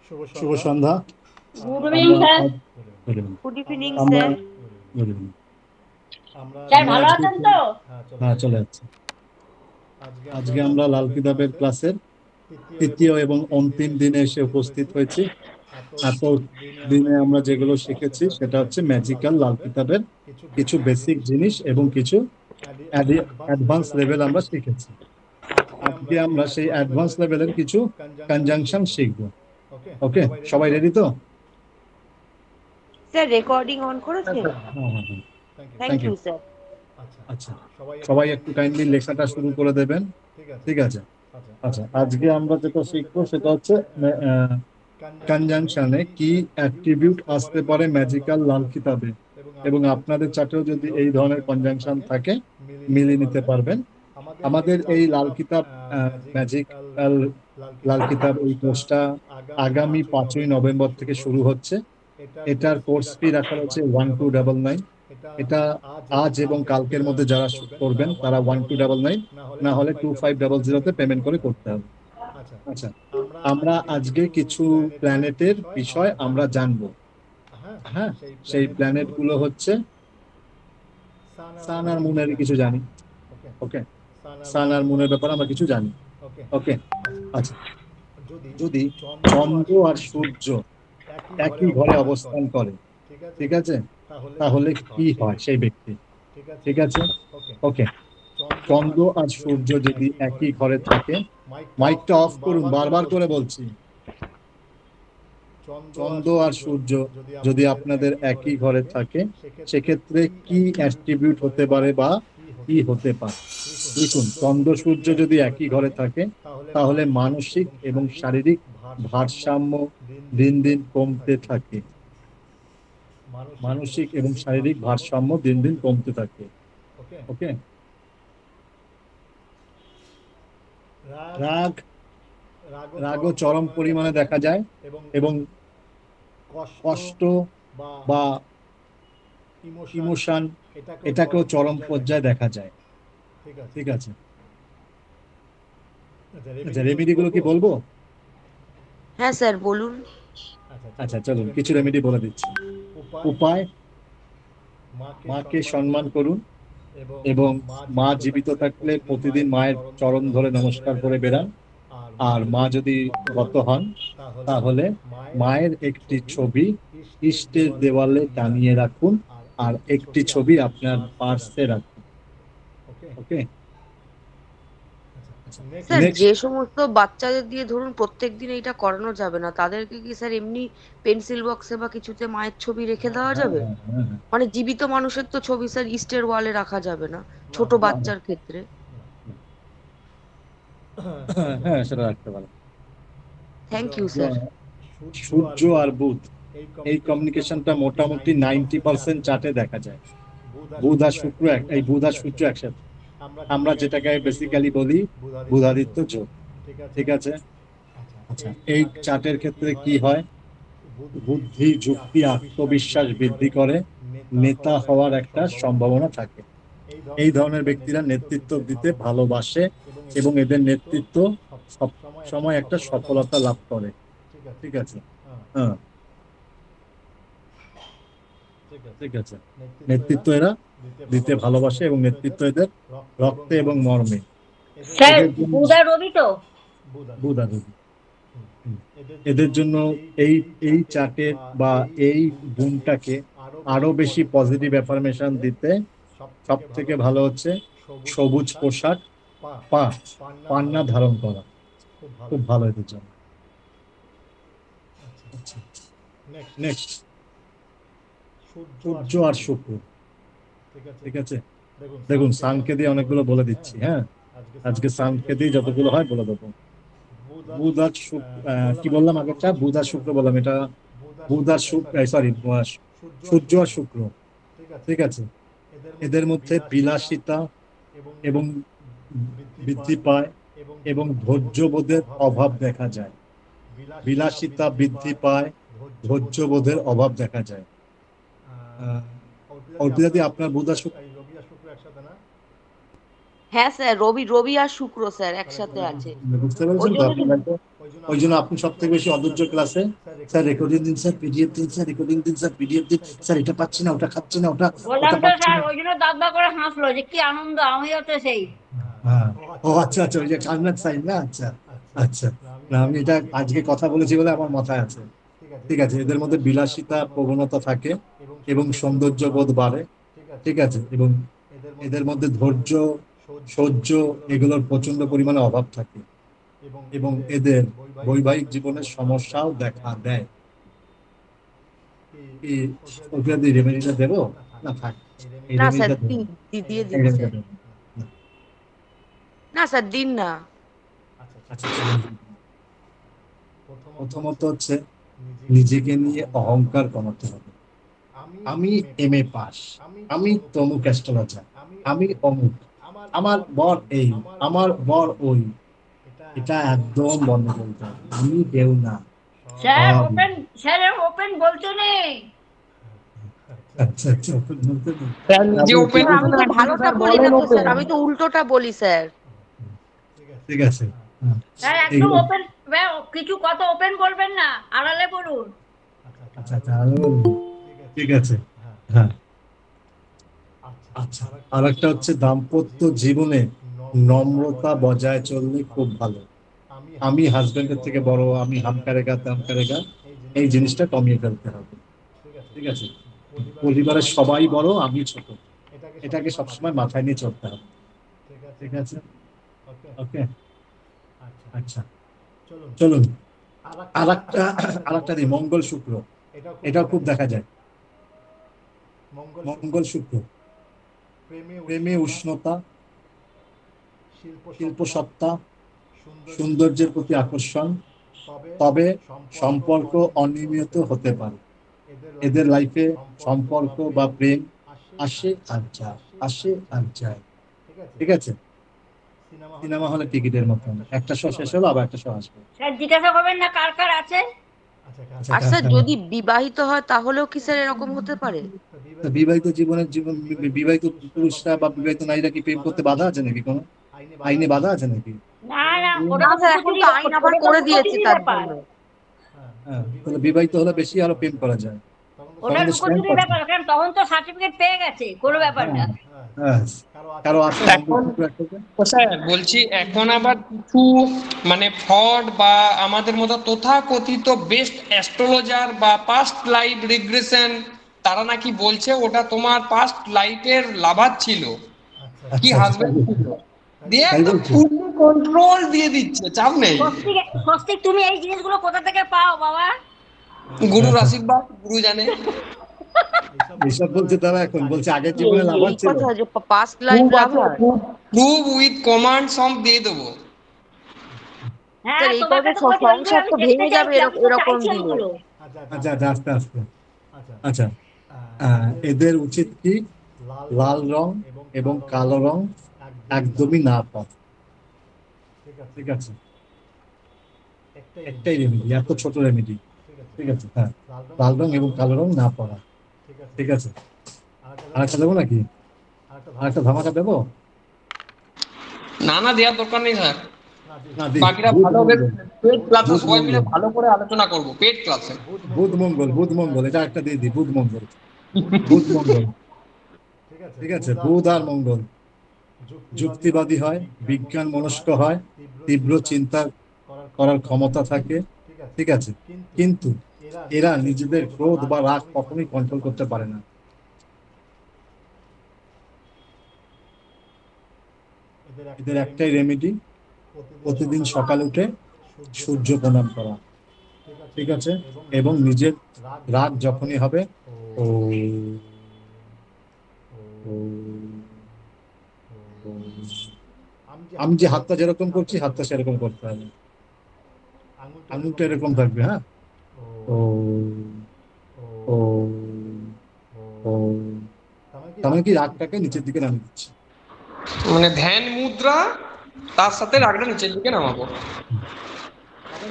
শুভ সন্ধ্যা। Good evening আমরা sir. Good evening আমরা sir. good evening। Sir আমরা ভালো আজকে আছেন তো? চলে যাচ্ছি। আজকে আমরা লাল কিতাবের ক্লাসের তৃতীয় এবং অন্তিম দিনে এসে উপস্থিত হয়েছি। এত দিনে আমরা যেগুলো শিখেছি সেটা হচ্ছে ম্যাজিক্যাল লাল কিতাবের কিছু বেসিক জিনিস এবং কিছু অ্যাডভান্স লেভেল আমরা শিখেছি। আজকে আমরা সেই অ্যাডভান্স লেভেলের কিছু কনজাংশন শিখব। ওকে, সবাই রেডি তো? স্যার রেকর্ডিং অন করেছেন? হ্যাঁ। Thank you sir. আচ্ছা, সবাই একটু কাইন্ডলি লেখাটা শুরু করে দেবেন। ঠিক আছে। আচ্ছা, আজকে আমরা যেটা শিখবো সেটা হচ্ছে কনজাংশনে কি অ্যাট্রিবিউট আসতে পারে ম্যাজিক্যাল লাল কিতাবে, এবং আপনাদের চার্টেও যদি এই ধরনের কনজাংশন থাকে মিলিয়ে নিতে পারবেন। আমাদের এই লাল কিতাব ম্যাজিক্যাল লাল কিতাব এই কোর্সটা আগামী 5ই নভেম্বর থেকে শুরু হচ্ছে। এটার কোর্স ফি রাখা হচ্ছে 1299। এটা আজ এবং কালকের মধ্যে যারা করবেন তারা 1299, না হলে 2500-তে পেমেন্ট করে করতে হবে। আচ্ছা, আমরা আজকে কিছু প্ল্যানেটের বিষয় আমরা জানবো। হ্যাঁ, সেই প্ল্যানেট গুলো হচ্ছে সান আর মুনের কিছু জানি। ওকে, সান আর মুনের ব্যাপারে আমরা কিছু জানি। ওকে, আচ্ছা, যদি চন্দ্র আর সূর্য একই ঘরে অবস্থান করে, ঠিক আছে, তাহলে কি হয় সেই ব্যক্তি? ঠিক আছে, ওকে। চন্দ্র আর সূর্য যদি একই ঘরে থাকে, মাইকটা অফ করুন, বারবার করে বলছি। চন্দ্র আর সূর্য যদি আপনাদের একই ঘরে থাকে, সেক্ষেত্রে কি অ্যাট্রিবিউট হতে পারে বা কি হতে পারে? দেখুন, চন্দ্র সূর্য যদি একই ঘরে থাকে তাহলে মানসিক এবং শারীরিক ভারসাম্য দিন দিন কমতে থাকে। মানসিক এবং শারীরিক ভারসাম্য দিন দিন কমতে থাকে। ওকে, রাগ রাগও চরম পরিমাণে দেখা যায় এবং কষ্ট বা ইমোশন এটাকেও চরম পর্যায়ে দেখা যায়। ঠিক আছে, আচ্ছা, রেমেডিগুলো কি বলবো? হ্যাঁ স্যার বলুন। আচ্ছা, চলুন কিছু রেমেডি বলে দিচ্ছি। উপায়: মাকে সম্মান করুন এবং মা জীবিত থাকলে প্রতিদিন মায়ের চরণ ধরে নমস্কার করে বেড়ান। আর মা যদি গত হন তাহলে মায়ের একটি ছবি ইষ্টের দেওয়ালে টানিয়ে রাখুন আর একটি ছবি আপনার পার্সে রাখুন। ওকে, স্যার নেক্সট। যে সমস্ত বাচ্চাদের দিয়ে ধরুন প্রত্যেকদিন এইটা করানো যাবে না, তাদেরকে কি স্যার এমনি পেন্সিল বক্সে বা কিছুতে মায়ের ছবি রেখে দেওয়া যাবে? মানে জীবিত মানুষের তো ছবি স্যার ইস্টের ওয়ালে রাখা যাবে না, ছোট বাচ্চার ক্ষেত্রে। হ্যাঁ, সেটা রাখতে পারেন। Thank you sir. সূর্য আর বুধ এই কমিউনিকেশনটা মোটামুটি 90% চার্টে দেখা যায়। বুধ আর শুক্র এই বুধ আর সূর্য একসাথে, আমরা যেটাকে বেসিক্যালি বলি বুধাদিত্য যোগ। ঠিক আছে, আচ্ছা, এই চার্টের ক্ষেত্রে কি হয়? বুদ্ধি, যুক্তি, আত্মবিশ্বাস বৃদ্ধি করে, নেতা হওয়ার একটা সম্ভাবনা থাকে। এই ধরনের ব্যক্তিরা নেতৃত্ব দিতে ভালোবাসে এবং এদের নেতৃত্ব সব সময় একটা সফলতা লাভ করে। ঠিক আছে, হ্যাঁ, ঠিক আছে, নেতৃত্ব এরা দিতে ভালোবাসে এবং নেতৃত্ব এদের রক্তে এবং মর্মে। স্যার বুধ আর রবি তো? বুধ আর রবি। এদের জন্য এই চার্টের বা এই গুণটাকে আরো বেশি পজিটিভ অ্যাফার্মেশন দিতে সব থেকে ভালো হচ্ছে সবুজ পোশাক, পান্না ধারণ করা। খুব ভালো এদের জন্য। নেক্সট, সূর্য আর শুক্র। ঠিক আছে, দেখুন সানকে দিয়ে অনেকগুলো বলে দিচ্ছি। হ্যাঁ, আজকে সানকে দিয়ে যতগুলো হয় বলে দেবো। বুধ আর কি বললাম আগেরটা? বুধ আর শুক্র বললাম, এটা বুধ আর সরি সূর্য আর শুক্র। ঠিক আছে, এদের মধ্যে বিলাসিতা এবং বৃদ্ধি পায় এবং ধৈর্যবোধের অভাব দেখা যায়। বিলাসিতা বৃদ্ধি পায়, ধৈর্যবোধের অভাব দেখা যায়। অর্পিতা দি, আপনার বুধ আর শুক্র? হ্যাঁ স্যার, রবি রবি আর শুক্র স্যার একসাথে আছে। বুঝতে ওই পেরেছেন তো জন্য আপনি হয়তো? ওই জন্য আপনি সব থেকে বেশি অধৈর্য ক্লাসে। স্যার রেকর্ডিং দিন, স্যার পিডিএফ দিন, স্যার রেকর্ডিং দিন, স্যার পিডিএফ দিন, স্যার এটা পাচ্ছি না, ওটা খাচ্ছি না, ওটা বললাম ওটা তো পাচ্ছি স্যার, না। ওই জন্য দাব্বা করে হাসলো যে কি আনন্দ, আমিও তো সেই। হ্যাঁ, ও আচ্ছা আচ্ছা, ওই যে কান্নার সাইন না, আচ্ছা আচ্ছা। না আমি এটা আজকে কথা বলেছি বলে আমার মাথায় আছে। ঠিক আছে, এদের মধ্যে বিলাসিতা প্রবণতা থাকে এবং সৌন্দর্য বোধ বাড়ে। ঠিক আছে, এবং এদের মধ্যে ধৈর্য, সহ্য, এগুলোর প্রচন্ড পরিমাণে অভাব থাকে এবং এদের বৈবাহিক জীবনের সমস্যাও দেখা দেয়। কি ওকে দিয়ে রেমেডিটা দেবো? না থাক, এই না স্যার, রেমেডিটা দেবো, দিয়ে এই দিন রেমেডিটা স্যার। দেবো না। না স্যার, দিন না। আচ্ছা চলুন। প্রথমত হচ্ছে নিজেকে নিয়ে অহংকার কমাতে হবে। আমি এমএ পাস, আমি তমুক অ্যাস্ট্রোলজার, আমি অমুক, আমার বর এই, আমার বর ওই, এটা একদম বন্ধ করতে হবে। আমি কেউ না, স্যার সব। ওপেন, স্যার ওপেন বলতে নেই। আচ্ছা আচ্ছা, ওপেন বলতে নেই। স্যার নিজে আপনি ওপেন স্যার, ঠিক আমি না তো কিন্তু ভালোটা স্যার বলি বলেন না তো ওপেন। স্যার, আমি তো উল্টোটা বলি স্যার। ঠিক আছে। হ্যাঁ, স্যার একদম এইগুলো ওপেন, কিছু কথা ওপেন বলবেন না, আড়ালে বলুন। আচ্ছা আচ্ছা, আরো বলুন। ঠিক আছে। হ্যাঁ, আচ্ছা। আর একটা হচ্ছে দাম্পত্য জীবনে নম্রতা বজায় চললে খুব ভালো। আমি হাজবেন্ডের থেকে বড়, আমি হামকারেগা তামকারেগা, এই জিনিসটা কমিয়ে ফেলতে হবে। ঠিক আছে, পরিবারের সবাই বড়, আমি ছোট, এটাকে সবসময় মাথায় নিয়ে চলতে হবে। ঠিক আছে, ওকে। আচ্ছা চলুন। আর একটা দিই, মঙ্গল শুক্র, এটাও খুব দেখা যায়। মঙ্গল শুক্র প্রেমে উষ্ণতা, শিল্প সত্তা, সৌন্দর্যের প্রতি আকর্ষণ, তবে সম্পর্ক অনিয়মিত হতে পারে। এদের লাইফে সম্পর্ক বা প্রেম আসে আর যায়, আসে আর যায়। ঠিক আছে, সিনেমা হলে টিকিটের মতন, একটা শো শেষ হলো আবার একটা শো আসবে। স্যার জিজ্ঞাসা করবেন না কার কার আছে। আচ্ছা, আর স্যার, যদি বিবাহিত হয় তাহলেও কি স্যার এরকম হতে পারে? তো বিবাহিত বিবাহিত পুরুষরা বা বিবাহিত নারীরা কি প্রেম করতে বাধা আছে নাকি? কোনো আইনে বাধা আছে নাকি? না না, ওটা না তো স্যার, এখন প্রকৃতিরই তো ব্যাপার, আইন আবার ওটা তো করে দিয়েছে প্রকৃতিরই তার ব্যাপার। জন্য। হ্যাঁ, তাহলে বিবাহিত হলে বেশি আরো প্রেম করা যায়, ওটা তখন তো স্ট্যাম্প প্রকৃতিরই আছে। ব্যাপার, কারণ তখন তো সার্টিফিকেট পেয়ে গেছে, কোনো ব্যাপার হ্যাঁ না। হ্যাঁ, কারো আছে এখন মঙ্গলসূত্র একটা? তো স্যার বলছি, এখন আবার কিছু মানে ফ্রড বা আমাদের মতো তথাকথিত বেস্ট অ্যাস্ট্রোলজার বা পাস্ট লাইফ রিগ্রেশন, তারা নাকি বলছে ওটা তোমার পাস্ট লাইফের লাভার ছিল, কি আচ্ছা আচ্ছা, হাজবেন্ড ছিল, দিয়ে তাই একদম বলছে? ফুল কন্ট্রোল দিয়ে দিচ্ছে, চাপ নেই। স্বস্তিক, স্বস্তিক তুমি এই জিনিসগুলো কোথা থেকে পাও বাবা? গুরুর আশীর্বাদ, গুরু জানে। এসব বলছে তারা, এখন বলছে আগের জীবনে লাভার এই ছিল। কথা যে পাস্ট লাইফ প্রুফ আছে, লাভার। প্রুফ উইথ কমান্ড সব দিয়ে দেবো। হ্যাঁ স্যার, এই তোমাকে করে তো তো বলছি, ওইগুলো সংসার আমি তো দেখতে ভেঙে যাবে চাইছি, আমি তো এরকম চাইছি দিলে। ওগুলো। আচ্ছা আচ্ছা, আস্তে আস্তে। আচ্ছা, এদের উচিত কি লাল রং এবং কালো রং একদমই না পরা। ঠিক আছে, একটাই রেমেডি, এত ছোট রেমেডি। ঠিক আছে, হ্যাঁ, লাল রং এবং কালো রং না পরা। ঠিক আছে, আর একটা দেবো নাকি? আর একটা ধামাকা দেবো? না না, দেওয়ার দরকার নেই স্যার, না দিই। বাকিরা বুধ ভালো হবে। মঙ্গল, পেট ক্লাসে বুধ সবাই মিলে মঙ্গল, ভালো করে আলোচনা করব, পেট ক্লাসে। বুধ মঙ্গল, বুধ মঙ্গল, এটা একটা দিয়ে দিই, বুধ মঙ্গল, বুধ মঙ্গল। ঠিক আছে, বুধ আর মঙ্গল যুক্তিবাদী হয়, বিজ্ঞান মনস্ক হয়, তীব্র চিন্তা করার ক্ষমতা থাকে। ঠিক আছে, কিন্তু এরা নিজেদের ক্রোধ বা রাগ কখনোই কন্ট্রোল করতে পারে না। এদের একটাই রেমেডি, প্রতিদিন সকালে উঠে সূর্য প্রণাম করা। ঠিক আছে, এবং নিজের রাগ যখনই হবে ও আমি যে হাতটা যেরকম করছি, হাতটা সেরকম করতে হবে, আঙুলটা এরকম থাকবে। হ্যাঁ, ও ও ও, তার মানে কি রাগটাকে নিচের দিকে নামিয়ে দিচ্ছি। মানে ধ্যান মুদ্রা, তার সাথে রাগটা নিচের দিকে নামাবো।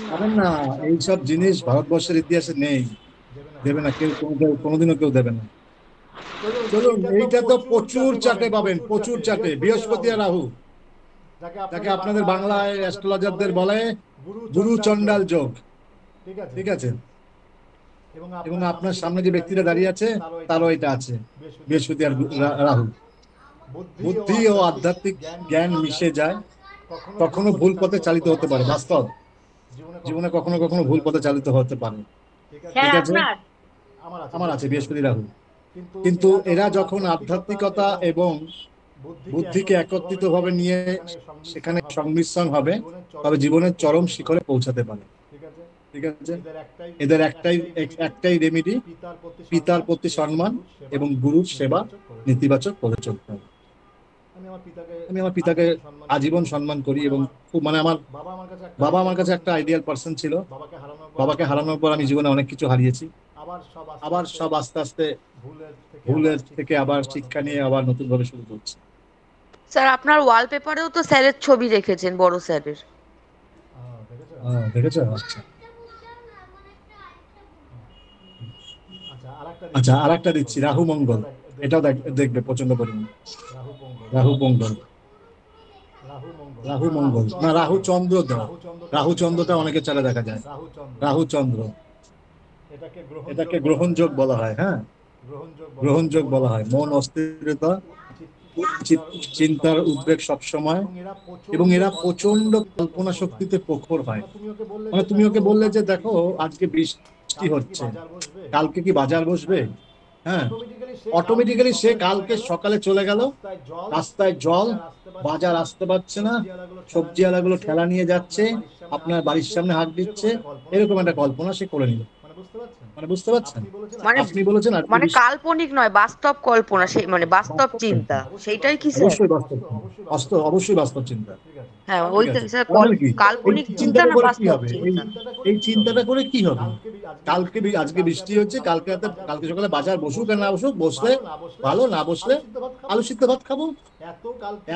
পাবেন না, এইসব জিনিস ভারতবর্ষের ইতিহাসে নেই, দেবে না কেউ, কোনোদিনও কেউ দেবে না। চলুন, এইটা তো প্রচুর চাটে পাবেন, প্রচুর চাটে, বৃহস্পতি আর রাহু। যাকে আপনাদের বাংলায় অ্যাস্ট্রোলজারদের বলে গুরু চণ্ডাল যোগ, ঠিক আছে। এবং আপনার সামনে যে ব্যক্তিটা দাঁড়িয়ে আছে তারও এটা আছে, বৃহস্পতি আর রাহু। বুদ্ধি ও আধ্যাত্মিক জ্ঞান মিশে যায়, কখনো ভুল পথে চালিত হতে পারে। বাস্তব জীবনে কখনো কখনো ভুল পথে চালিত হতে পারে, স্যার ঠিক আছে। আপনার আমার আছে বৃহস্পতি রাহু, কিন্তু এরা যখন আধ্যাত্মিকতা এবং বুদ্ধিকে একত্রিত ভাবে নিয়ে সেখানে সংমিশ্রণ হবে, তবে জীবনের চরম শিখরে পৌঁছাতে পারে, ঠিক আছে। এদের একটাই রেমেডি, পিতার প্রতি সম্মান এবং গুরুর সেবা নেতিবাচক পথে চলতে হবে। আমি আমার পিতাকে আজীবন সম্মান করি এবং খুব মানে আমার বাবা আমার কাছে একটা আইডিয়াল পার্সন ছিল। বাবাকে হারানোর পর আমি জীবনে অনেক কিছু হারিয়েছি, আবার সব আস্তে আস্তে ভুলের থেকে আবার শিক্ষা নিয়ে আবার নতুন ভাবে শুরু করছি। স্যার আপনার ওয়ালপেপারেও তো স্যারের ছবি রেখেছেন, বড় স্যারের। দেখেছো? আচ্ছা আচ্ছা, আর একটা দিচ্ছি, রাহু মঙ্গল। এটাও দেখবে প্রচন্ড পরিমাণে। রাহু মঙ্গল, রাহু মঙ্গল না, রাহু চন্দ্র দাও। রাহু চন্দ্রটা অনেকের চালে দেখা যায়। রাহু চন্দ্র, এটাকে গ্রহণযোগ বলা হয়। হ্যাঁ, গ্রহণযোগ বলা হয়। মন অস্থিরতা, চিন্তার উদ্বেগ সবসময়, এবং এরা প্রচন্ড কল্পনা শক্তিতে প্রখর হয়। মানে তুমি ওকে বললে যে দেখো আজকে বৃষ্টি হচ্ছে, কালকে কি বাজার বসবে, হ্যাঁ, অটোমেটিক্যালি সে কালকে সকালে চলে গেল, রাস্তায় জল, বাজার আসতে পারছে না, সবজি আলাগুলো ঠেলা নিয়ে যাচ্ছে, আপনার বাড়ির সামনে হাত দিচ্ছে, এরকম একটা কল্পনা সে করে নিল। মানে বুঝতে পারছেন? আপনি বলেছেন মানে কাল্পনিক নয়, বাস্তব কল্পনা, সেই মানে বাস্তব চিন্তা, সেইটাই কি স্যার? অবশ্যই বাস্তব, অবশ্যই বাস্তব চিন্তা। হ্যাঁ, ওই স্যার কাল্পনিক চিন্তা না বাস্তব চিন্তা। এই চিন্তাটা করে কি হবে? আজকে বৃষ্টি হচ্ছে, কালকে সকালে বাজার বসুক আর না বসুক, বসলে ভালো, না বসলে আলু সিদ্ধ ভাত খাবো।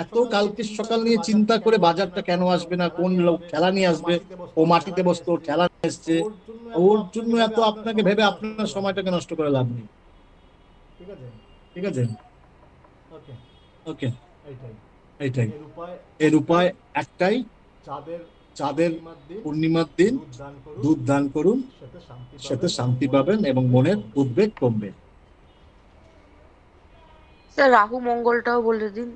এত কালকে সকাল নিয়ে চিন্তা করে বাজারটা কেন আসবে না, কোন লোক ঠেলা নিয়ে আসবে, ও মাটিতে বসতো, ঠেলা এসছে, ওর জন্য এত আপনাকে ভেবে আপনার সময়টাকে নষ্ট করে লাভ নেই, ঠিক আছে। ওকে, এইটাই এর উপায় একটাই, চাঁদের পূর্ণিমার দিন দুধ দান করুন, সেতে শান্তি পাবেন এবং মনের উদ্বেগ কমবে। স্যার রাহু মঙ্গলটাও বলে দিন।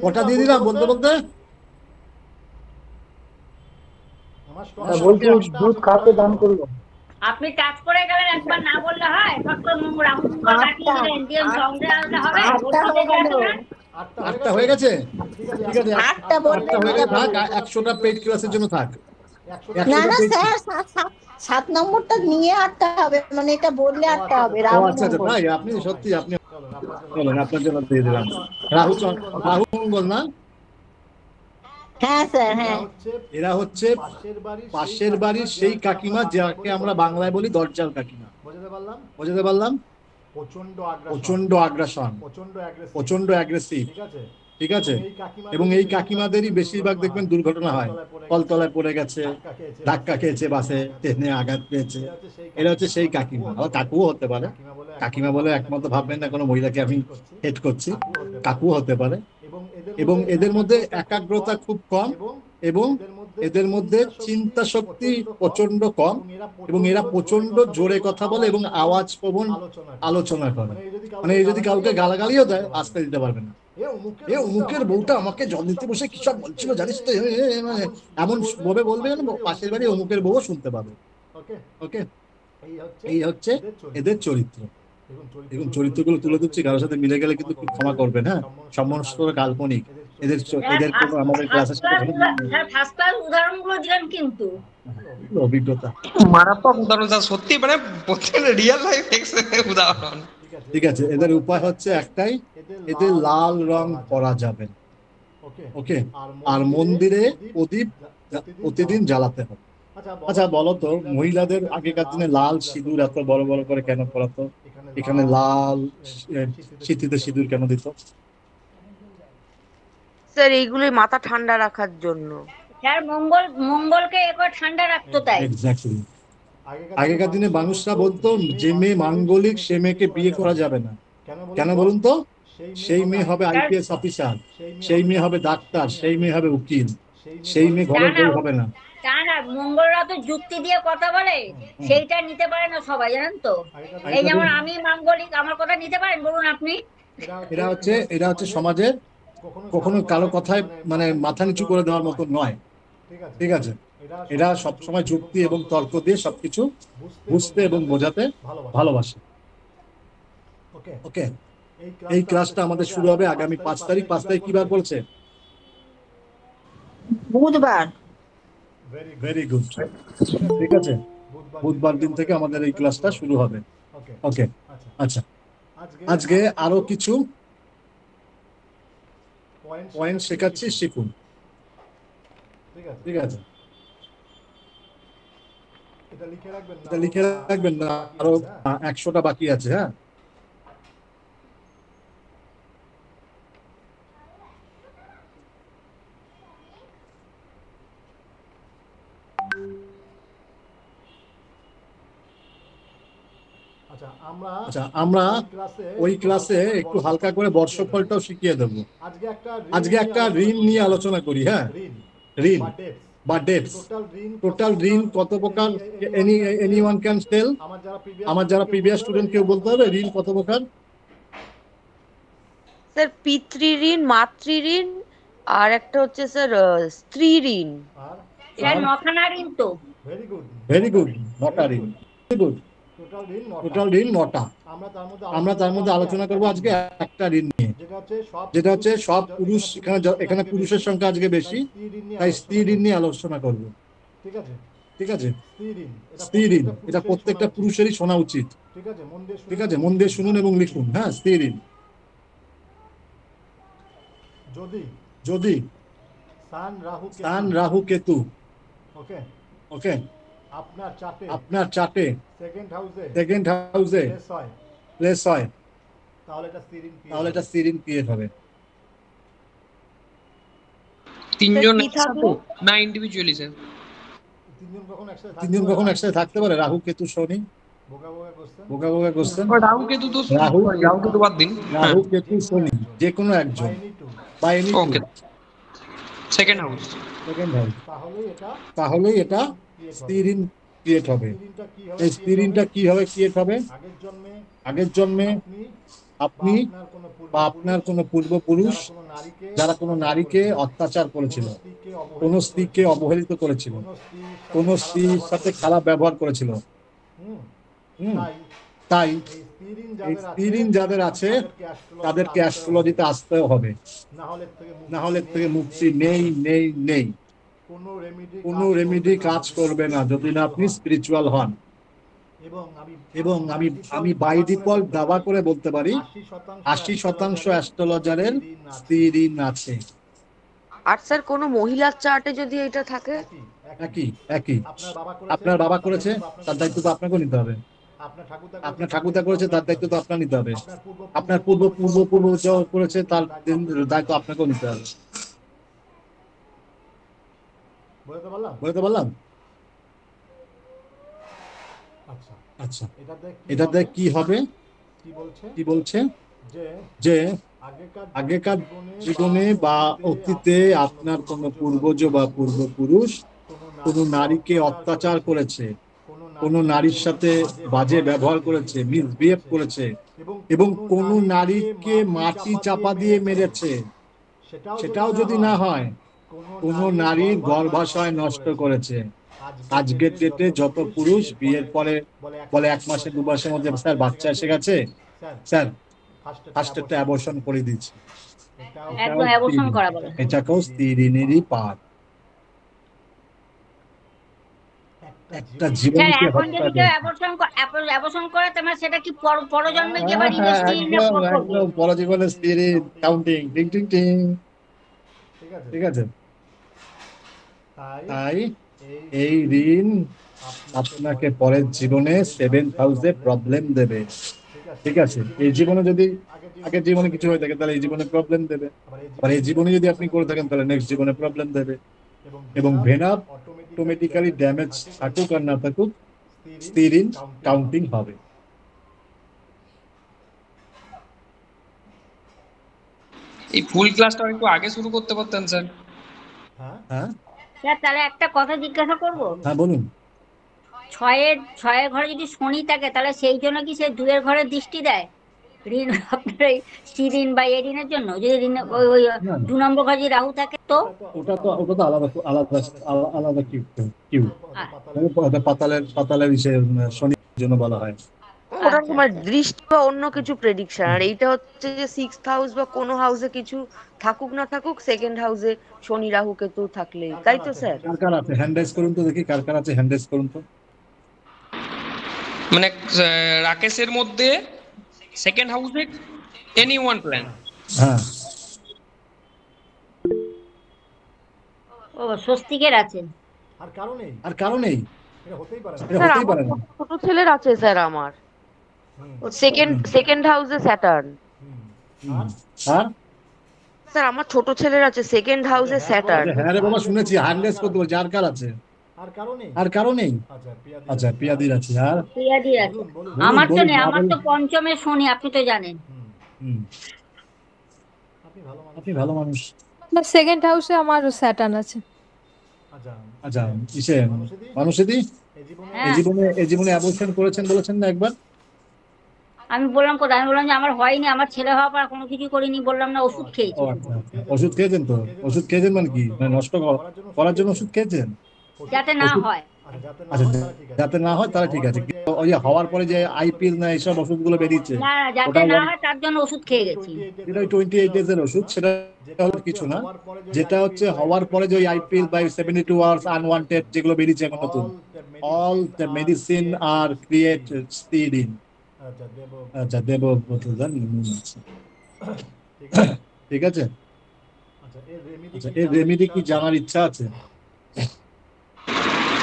কটা দিয়ে দিলাম বলতে বলতে? দুধ কাকে দান করলো? আপনি কাজ করে গেলেন, একবার না বললে হয়? ফক্ত রাহু মঙ্গল কাটিয়ে দিলেন, দিয়ে সঙ্গে আনলে হবে? আটটা হয়ে গেছে, ঠিক আছে, আটটা হয়ে গেছে, থাক। 100টা পেইড ক্লাসের জন্য থাক। না না স্যার, 7 নম্বরটা নিয়ে আটটা হবে, মানে এটা বললে আটটা হবে। আচ্ছা আচ্ছা, তাই আপনি সত্যি আপনি বলেন, আপনার জন্য দিয়ে দিলাম। রাহু মঙ্গল না? হ্যাঁ স্যার, হ্যাঁ। এরা হচ্ছে পাশের বাড়ির সেই কাকিমা যাকে আমরা বাংলায় বলি দরজাল কাকিমা। বোঝাতে পারলাম? প্রচন্ড আগ্রাসন, প্রচন্ড অ্যাগ্রেসিভ, ঠিক আছে। এবং এই কাকিমাদেরই বেশিরভাগ দেখবেন দুর্ঘটনা হয়, কলতলায় পড়ে গেছে, ধাক্কা খেয়েছে, বাসে ট্রেনে আঘাত পেয়েছে। এরা হচ্ছে সেই কাকিমা। আবার কাকুও হতে পারে, কাকিমা বলে একমাত্র ভাববেন না কোনো মহিলাকে আমি হেড করছি, কাকুও হতে পারে। এবং এদের মধ্যে একাগ্রতা খুব কম, এবং এদের মধ্যে চিন্তা শক্তি প্রচন্ড কম, এবং এরা প্রচন্ড জোরে কথা বলে এবং আওয়াজ প্রবণ আলোচনা করে। মানে এই যদি কাউকে গালাগালিও দেয়, আসতে দিতে পারবে না। এ অমুকের বউটা আমাকে জল দিতে বসে কি সব বলছিল জানিস তো, এমন ভাবে বলবে পাশের বাড়ি অমুকের বউও শুনতে পাবে। ওকে, এই হচ্ছে এদের চরিত্র। দেখুন চরিত্রগুলো তুলে দিচ্ছি, কারোর সাথে মিলে গেলে কিন্তু ক্ষমা করবেন। হ্যাঁ, সমস্ত কাল্পনিক। এদের কোনো আমাদের ক্লাসের সাথে ফার্স্ট ক্লাস উদাহরণগুলো দিলেন কিন্তু অভিজ্ঞতা, মারাত্মক উদাহরণ সত্যি, মানে রিয়েল লাইফ উদাহরণ। ঠিক আছে, এদের উপায় হচ্ছে একটাই, এদের লাল রং করা যাবে, ওকে, আর মন্দিরে প্রদীপ প্রতিদিন জ্বালাতে হবে। আচ্ছা বলো তো, মহিলাদের আগেকার দিনে লাল সিঁদুর এত বড় বড় করে কেন পরাতো? এখানে লাল সিঁথিতে সিঁদুর কেন দিত? স্যার এইগুলোই মাথা ঠান্ডা রাখার জন্য। স্যার মঙ্গলকে একবার ঠান্ডা রাখতো, তাই। এক্স্যাক্টলি। আগেকার দিনে মানুষরা বলতো যে মেয়ে মাঙ্গলিক সে মেয়েকে বিয়ে করা যাবে না। কেন বলুন তো? সেই মেয়ে হবে আইপিএস অফিসার, সেই মেয়ে হবে ডাক্তার, সেই মেয়ে হবে উকিল, সেই মেয়ে ঘরের বউ হবে না। তা না, মঙ্গলরা তো যুক্তি দিয়ে কথা বলে, সেইটা নিতে পারে না সবাই, জানেন তো। এই যেমন আমি মাঙ্গলিক, আমার কথা নিতে পারেন, বলুন আপনি। এরা হচ্ছে সমাজের কখনো কারো কথায় মানে মাথা নিচু করে দেওয়ার মতো নয়, ঠিক আছে। এরা সবসময় যুক্তি এবং তর্ক দিয়ে সবকিছু বুঝতে এবং বোঝাতে ভালোবাসে। ওকে, এই ক্লাসটা আমাদের শুরু হবে আগামী 5 তারিখ। 5 তারিখ কি বার বলছে? বুধবার। ভেরি গুড, ঠিক আছে। বুধবার দিন থেকে আমাদের এই ক্লাসটা শুরু হবে। ওকে, আচ্ছা। আজকে আরো কিছু পয়েন্ট শেখাচ্ছি, শিখুন, ঠিক আছে। এটা লিখে রাখবেন না, আরো 100টা বাকি আছে। হ্যাঁ, আচ্ছা, আমরা ওই ক্লাসে একটু হালকা করে বর্ষফলটাও শিখিয়ে দেব। আজকে একটা ঋণ নিয়ে আলোচনা করি। হ্যাঁ, ঋণ বা ডেটস। টোটাল ঋণ কত প্রকার? Anyone can tell? আমার যারা প্রিভিয়াস স্টুডেন্ট, কেউ বলতে হবে ঋণ কত প্রকার? স্যার পিতৃ ঋণ, মাতৃ ঋণ, আর একটা হচ্ছে স্যার স্ত্রী ঋণ। স্যার নখানা ঋণ তো। ভেরি গুড, 9টা ঋণ। ভেরি গুড, টোটাল ঋণ 9টা। আমরা তার মধ্যে আলোচনা করবো আজকে একটা ঋণ নিয়ে, যেটা হচ্ছে সব পুরুষ। এখানে পুরুষের সংখ্যা আজকে বেশি, তাই স্ত্রী ঋণ নিয়ে আলোচনা করব, ঠিক আছে। স্ত্রী ঋণ, এটা প্রত্যেকটা পুরুষেরই শোনা উচিত, ঠিক আছে। মন দিয়ে শুনুন এবং লিখুন। হ্যাঁ, স্ত্রী ঋণ। যদি সান রাহু কেতু, ওকে, আপনার চার্টে সেকেন্ড হাউসে প্লেস হয়, তাহলে এটা স্ত্রী ঋণ ক্রিয়েট হবে। তিনজন কি থাকবে? না ইন্ডিভিজুয়ালি স্যার? তিনজন কখন একসাথে থাকতে পারে? রাহু কেতু শনি। বোকা বোকা কোশ্চেন। রাহু কেতু তো রাহু বাদ দিন। রাহু কেতু শনি, যে কোনো একজন বা এনি টু। ওকে, সেকেন্ড হাউস। তাহলেই এটা স্ত্রী ঋণ ক্রিয়েট হবে। এই স্ত্রী ঋণটা কিভাবে ক্রিয়েট হবে? আগের জন্মে আপনি বা আপনার কোনো পূর্বপুরুষ যারা কোনো নারীকে অত্যাচার করেছিল, কোনো স্ত্রীকে অবহেলিত করেছিল, কোনো স্ত্রীর সাথে খারাপ ব্যবহার করেছিল, তাই এই স্ত্রী ঋণ যাদের আছে তাদেরকে অ্যাস্ট্রোলজিতে আসতেও হবে, না হলে থেকে মুক্তি নেই নেই নেই। কোনো রেমিডি কাজ করবে না যদি না আপনি স্পিরিচুয়াল হন। এবং আমি বাই ডিফল্ট দাবা করে বলতে পারি 80% অ্যাস্ট্রোলজারের স্ত্রী ঋণ আছে। আর স্যার কোনো মহিলার চার্টে যদি এটা থাকে? একই। আপনার বাবা করেছে, তার দায়িত্ব তো আপনাকেও নিতে হবে। আপনার ঠাকুরদা করেছে, তার দায়িত্ব তো আপনার নিতে হবে। আপনার পূর্বপুরুষ করেছে, তার দায়িত্ব আপনাকেও নিতে হবে। বলতে পারলাম? আচ্ছা, এটাতে কি হবে? কি বলছে যে আগেকার জীবনে বা অতীতে আপনার কোনো পূর্বজ বা পূর্বপুরুষ কোনো নারীকে অত্যাচার করেছে, কোনো নারীর সাথে বাজে ব্যবহার করেছে, মিসবিহেভ করেছে, এবং কোনো নারীকে মাটি চাপা দিয়ে মেরেছে। সেটাও যদি না হয়, কোনো নারীর গর্ভাশয় নষ্ট করেছে। আজকের ডেটে যত পুরুষ বিয়ের পরে বলে 1 মাসে 2 মাসের মধ্যে স্যার বাচ্চা এসে গেছে, স্যার ফার্স্টেরটা অ্যাবর্শন করে দিচ্ছে, একদম অ্যাবর্শন করা বলে। এটাকেও স্ত্রী ঋণেরই পার্ট। একটা স্যার জীবনকে এখন হত্যা যদি কেউ অ্যাবর্শন করে, তাহলে সেটা কি পরজন্মে গিয়ে আবার স্ত্রী ঋণে ভোগ করবে? একদম পরজীবনের স্ত্রী ঋণ কাউন্টিং, টিং টিং টিং, ঠিক আছে। তাই এই ঋণ আপনাকে পরের জীবনে 7th হাউসে প্রবলেম দেবে, ঠিক আছে। এই জীবনে যদি আগের জীবনে কিছু হয়ে থাকে তাহলে এই জীবনে প্রবলেম দেবে, আর এই জীবনে যদি আপনি করে থাকেন তাহলে নেক্সট জীবনে প্রবলেম দেবে। এবং ভেনাপ অটোমেটিক্যালি ড্যামেজ থাকুক আর না থাকুক, স্ত্রী ঋণ কাউন্টিং হবে। এই ফুল ক্লাসটা একটু আগে শুরু করতে পারতেন স্যার। হ্যাঁ স্যার তাহলে একটা কথা জিজ্ঞাসা করব, হ্যাঁ বলুন। ছয়ের ঘরে যদি শনি থাকে তাহলে সেই জন্য কি সে দুয়ের ঘরে দৃষ্টি দেয় ঋণ, আপনার এই স্ত্রী ঋণ বা এই ঋণের জন্য? যদি ঋণ ওই না, 2 নম্বর ঘরে যদি রাহু থাকে তো? ওটা তো আলাদা আলাদা আলাদা কিউ কিউ আ- পাতালের শনির জন্য বলা হয়। ওটা আচ্ছা তোমার আচ্ছা। দৃষ্টি বা অন্য কিছু প্রেডিকশন, আর এইটা হচ্ছে যে 6th হাউস বা কোনো হাউসে কিছু থাকুক না থাকুক, সেকেন্ড হাউসে শনি রাহু কেতু থাকলেই, তাই তো স্যার? কার কার আছে হ্যান্ড রাইজ করুন তো দেখি, কার কার আছে হ্যান্ড রাইজ করুন তো। মানে রাকেশের মধ্যে সেকেন্ড হাউসে এনি ওয়ান প্ল্যান। হ্যাঁ ও স্বস্তিকের আছে। আর কারণেই এটা স্যার হতেই আমার পারে না। ছোট ছেলের আছে স্যার, আমার সেকেন্ড হাউসে স্যাটার্ন। আর স্যার আমার ছোট ছেলের আছে সেকেন্ড হাউসে স্যাটার্ন। হ্যাঁ রে বাবা, শুনেছি হ্যান্ড রাইজ করতে বলছি। আর কার আছে? আর কারণেই আচ্ছা পিয়াদির আছে। আর প্রিয়াদির আছে। বলুন আমার তো বলুন নেই, না আমার বলুন। তো পঞ্চমে শনি, আপনি তো জানেন। হুম, আপনি ভালো মানুষ। সেকেন্ড হাউসে আমার স্যাটার্ন আছে। আচ্ছা কিসে মানুষেদি হ্যাঁ এই জীবনে অ্যাবর্শন করেছেন বলেছেন না একবার? আমি বললাম কোথায়, আমি বললাম যে আমার হয়নি, আমার ছেলে হওয়ার পর কোনো কিছু করিনি, বললাম না, ওষুধ ও খেয়েছি। আচ্ছা আচ্ছা। ওষুধ খেয়েছেন তো? ওষুধ খেয়েছেন মানে কি, মানে নষ্ট করার জন্য ওষুধ খেয়েছেন? যাতে না ওষুধ হয়। আচ্ছা যাতে না হয় তাহলে ঠিক আছে। কিন্তু ওই যে হওয়ার পরে যে আইপিএল না এইসব ওষুধগুলো বেরিয়েছে, না না, যাতে ওটা না হয় তার জন্য ওষুধ খেয়ে গেছি। যেটা ওই 28 ডেজ এর ওষুধ, সেটা হলো কিছু না। যেটা হচ্ছে হওয়ার পরে যে ওই আইপিএল বাই 72 আওয়ার্স আনওয়ান্টেড যেগুলো বেরিয়েছে এখন নতুন, অল দ্য মেডিসিন আর ক্রিয়েট স্টিরিন। আচ্ছা দেব ঠিক আছে। আচ্ছা এর রেমেডি কি জানার ইচ্ছা আছে?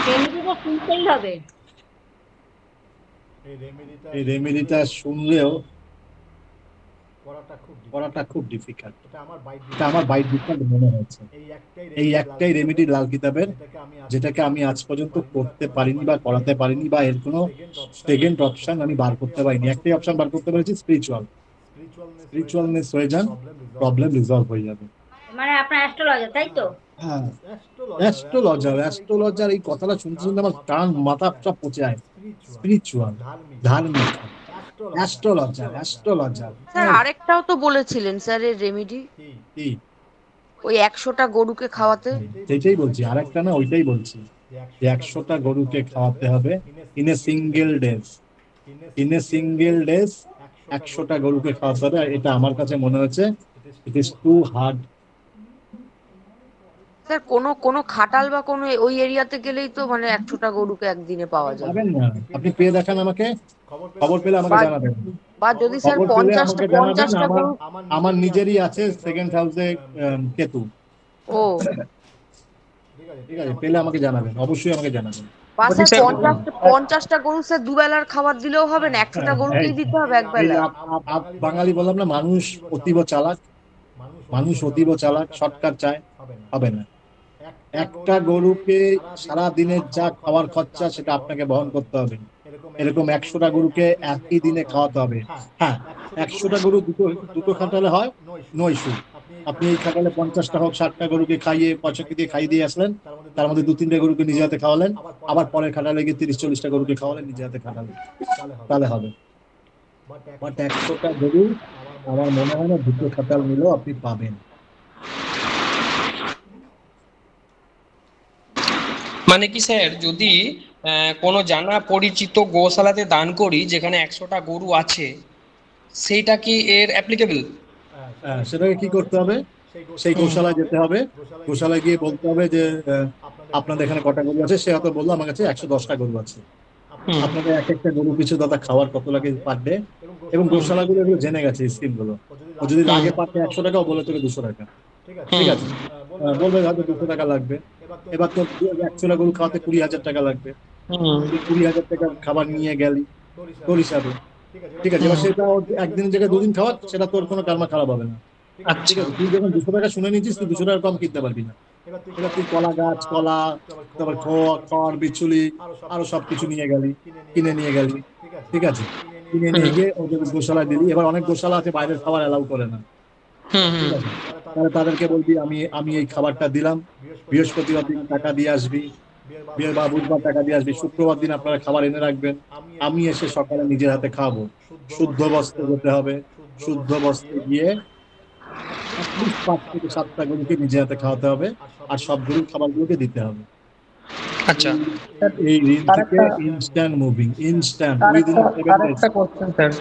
রেমেডি তো শুনতেই হবে। এই রেমেডিটা শুনলেও করাটা খুব ডিফিকাল্ট। এটা আমার বাইট ডিফিকাল্ট মনে হয়েছে। এই একটাই রেমেডি লাল কিতাবের, যেটাকে আমি আজ পর্যন্ত করতে পারিনি বা করাতে পারিনি, বা এর কোনো সেকেন্ড অপশন আমি বার করতে পারিনি। একটাই অপশন বার করতে পেরেছি, স্পিরিচুয়ালনেস হয়ে যান, প্রবলেম রিজলভ হয়ে যাবে। মানে আপনার অ্যাস্ট্রোলজার, তাই তো? হ্যাঁ অ্যাস্ট্রোলজার এই কথাটা শুনতে শুনতে আমার কান মাথা সব পচে যায়। স্পিরিচুয়াল, ধার্মিক, অ্যাস্ট্রোলজার। স্যার আরেকটাও তো বলেছিলেন স্যার এর রেমেডি, কি? ওই 100টা গরুকে খাওয়াতে। সেটাই বলছি, আরেকটা না, ওইটাই বলছি যে 100টা গরুকে খাওয়াতে হবে ইন এ সিঙ্গেল ডেজ 100টা গরুকে খাওয়াতে হবে। আর এটা আমার কাছে মনে হচ্ছে it is too hard. Sir কোনো খাটাল বা কোনো ওই এরিয়াতে গেলেই তো মানে 100টা গরুকে একদিনে পাওয়া যাবে। পাবেন না, আপনি পেয়ে দেখান আমাকে, খবর পেলে আমাকে জানাবেন। বা যদি স্যার খবর পেলে আমাকে জানাবেন। 50টা গরু। আমার নিজেরই আছে সেকেন্ড হাউসে কেতু। ও ঠিক আছে, পেলে আমাকে জানাবেন, অবশ্যই আমাকে জানাবেন। বা স্যার স্যার, 50টা গরু স্যার দুবেলার খাবার দিলেও হবে না, 100টা গরুকেই দিতে হবে একবেলা। বাঙালি বললাম না, মানুষ অতীব চালাক, শর্টকাট চায়, হবে না। একটা গরুকে সারা দিনের যা খাওয়ার খরচা সেটা আপনাকে বহন করতে হবে। এরকম 100টা গরুকে একই দিনে খাওয়াতে হবে। হ্যাঁ 100টা গরু দুটো খাটালে হয় 900। আপনি এই খাটালে 50টা হোক 60টা গরুকে খাইয়ে 65 দিয়ে খাইয়ে দিয়ে আসলেন, তার মধ্যে 2-3টে গরুকে নিজে হাতে খাওয়ালেন, আবার পরের খাটালে গিয়ে 30-40টা গরুকে খাওয়ালেন, নিজে হাতে খাটালেন, তাহলে হবে। বাট 100টা গরু আমার মনে হয় না দুটো খাটাল মিলেও আপনি পাবেন। মানে কি স্যার, যদি কোনো জানা পরিচিত গোশালাতে দান করি যেখানে 100টা গরু আছে, সেইটা কি এর অ্যাপ্লিকেবল? সেটাকে কি করতে হবে? সেই গোশালায় যেতে হবে, গোশালায় গিয়ে বলতে হবে যে আপনাদের এখানে কটা গরু আছে। সে হয়তো বললো আমার কাছে 110টা গরু আছে, আপনাদের এক একটা গরু পিছু দাদা খাওয়ার কত লাগে পার ডে। এবং গোশালাগুলো এগুলো জেনে গেছে স্কিম গুলো। ও যদি লাগে পারতে 100 টাকাও বলে তোকে 200 টাকা, ঠিক আছে, বলবে হয়তো 200 টাকা লাগবে। এবার তো 100টা গরু খাওয়াতে 20,000 টাকা লাগবে। 20,000 টাকা খাবার নিয়ে গেলি তোর হিসাবে, ঠিক আছে। এবার সেটা একদিনের জায়গায় 2 দিন খাওয়া, সেটা তোর কোনো কারমা খারাপ হবে না, ঠিক আছে। তুই যখন 200 টাকা শুনে নিয়েছিস, তুই 200 টাকা কম কিনতে পারবি না। এবার তুই কলা গাছ, কলা, তারপর খড় বিচুলি, আরো সবকিছু কিনে নিয়ে গেলি, ঠিক আছে। কিনে নিয়ে গিয়ে ওদের গোশালায় দিলি। এবার অনেক গোশালা আছে বাইরের খাবার অ্যালাউ করে না, হুম ঠিক হুম আছে, তাহলে তাদেরকে বলবি আমি আমি এই খাবারটা দিলাম, বৃহস্পতিবার দিন টাকা দিয়ে আসবি, বিয়ের বা বুধবার টাকা দিয়ে আসবি, শুক্রবার দিন আপনারা খাবার এনে রাখবেন, আমি এসে সকালে নিজের হাতে খাওয়াবো। শুদ্ধ বস্ত্রে যেতে হবে, শুদ্ধ বস্ত্রে গিয়ে অ্যাটলিস্ট 5 থেকে 7টা গরুকে নিজের হাতে খাওয়াতে হবে, আর সব গরুর খাবারগুলোকে দিতে হবে। আচ্ছা এই ঋণ তার থেকে একটা ইনস্ট্যান্ট মুভিং, ইনস্ট্যান্ট তার উইদিন একটা 7 তার days। একটা কোশ্চেন স্যার,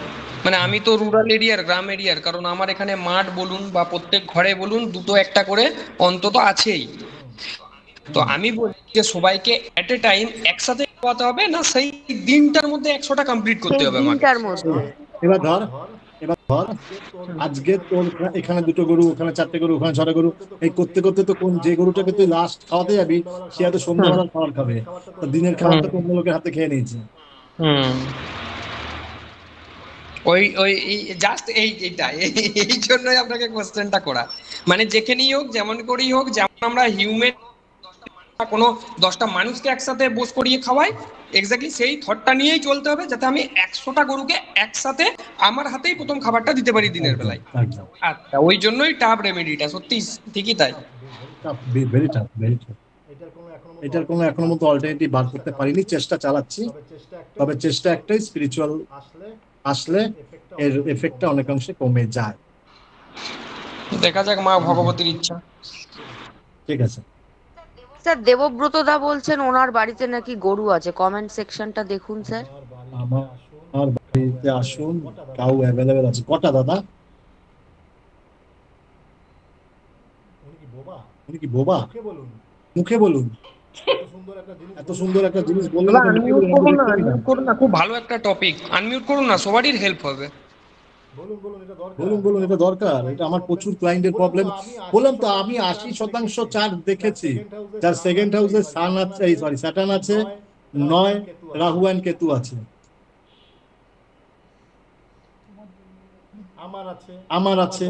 মানে আমি তো রুরাল এরিয়ার, গ্রাম এরিয়ার, কারণ আমার এখানে মাঠ বলুন বা প্রত্যেক ঘরে বলুন দুটো একটা করে অন্তত আছেই। তো আমি বলি যে সবাইকে এট এ টাইম একসাথে খাওয়াতে হবে, না সেই দিনটার মধ্যে 100টা কমপ্লিট করতে সেই হবে আমাকে? দিনটার মধ্যে। এবার ধর আজকে তোর এখানে 2টো গরু, ওখানে 4টে গরু, ওখানে 6টা গরু, এই করতে করতে তো কোন যে গরুটাকে তুই লাস্ট খাওয়াতে যাবি সে হয়তো সন্ধ্যাবেলার খাবার খাবে, তো দিনের খাবারটা তো অন্য লোকের হাতে খেয়ে নিয়েছে। হুম ওই ওই জাস্ট এইটা এই জন্যই আপনাকে কোশ্চেনটা করা, মানে যেখানেই হোক যেমন করেই হোক, যেমন আমরা হিউম্যান কোনো 10টা মানুষকে একসাথে বোস করিয়ে খাওয়াই, এক্স্যাক্টলি সেই থটটা নিয়েই চলতে হবে, যাতে আমি 100টা গরুকে একসাথে আমার হাতেই প্রথম খাবারটা দিতে পারি দিনের বেলায়। একদম আচ্ছা, ওই জন্যই টাফ রেমেডিটা, সত্যি ঠিকই তাই। Very tough, very tough. এটার কোনো এখনো মতো অল্টারনেটিভ বার করতে পারিনি, চেষ্টা চালাচ্ছি, তবে চেষ্টা একটাই, স্পিরিচুয়াল আসলে এর এফেক্টটা অনেকাংশে কমে যায়। দেখা যাক মা ভগবতীর ইচ্ছা। ঠিক আছে। স্যার দেবব্রত দা বলছেন ওনার বাড়িতে নাকি গরু আছে, কমেন্ট সেকশনটা দেখুন স্যার। আমার বাড়িতে আসুন, কাউ অ্যাভেলেবেল আছে। কটা দাদা? উনি কি বোবা? মুখে বলুন। এত সুন্দর একটা জিনিস বললেন, তো মুখে আনমিউট বলুন, করুন না, আমি দেখতে আনমিউট পাই করুন না, খুব ভালো একটা টপিক, আনমিউট করুন না, সবারই হেল্প হবে। বলুন বলুন, এটা দরকার, এটা আমার প্রচুর ক্লায়েন্টের প্রবলেম। বললাম তো আমি 80% চার্ট দেখেছি, যার সেকেন্ড হাউসে সান আছে, এই সরি স্যাটার্ন আছে, 9 রাহু অ্যান্ড কেতু আছে। আমার আছে,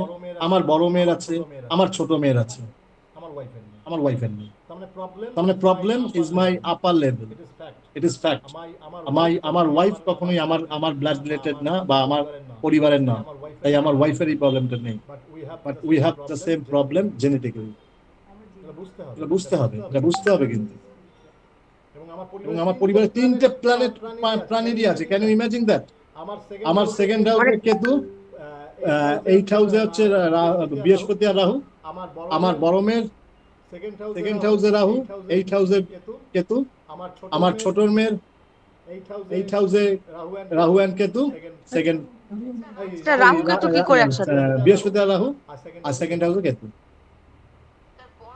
আমার বড় মেয়ের আছে, আমার ছোট মেয়ের আছে, আমার ওয়াইফের নেই। তার মানে problem is my upper level, it is fact. আমার ওয়াইফ কখনোই আমার ব্লাড রিলেটেড না, বা আমার পরিবারের না, তাই আমার ওয়াইফের এই প্রবলেমটা নেই, but we have the same problem genetically. এটা বুঝতে হবে, এটা বুঝতে হবে কিন্তু। এবং আমার পরিবারে 3টে প্ল্যানেটই আছে, ক্যান ইউ ইমাজিন দ্যাট? আমার সেকেন্ড হাউসে কেতু, 8 হাউসে হচ্ছে বৃহস্পতি আর রাহু, আমার বড় মেয়ের সেকেন্ড হাউসে রাহু, 8 হাউসে কেতু, আমার ছোট মেয়ের 8 হাউসে Rahu and Ketu, second sir Rahu Ketu কি করে একসাথে? বৃহস্পতি আর রাহু, আর সেকেন্ড হাউসে কেতু।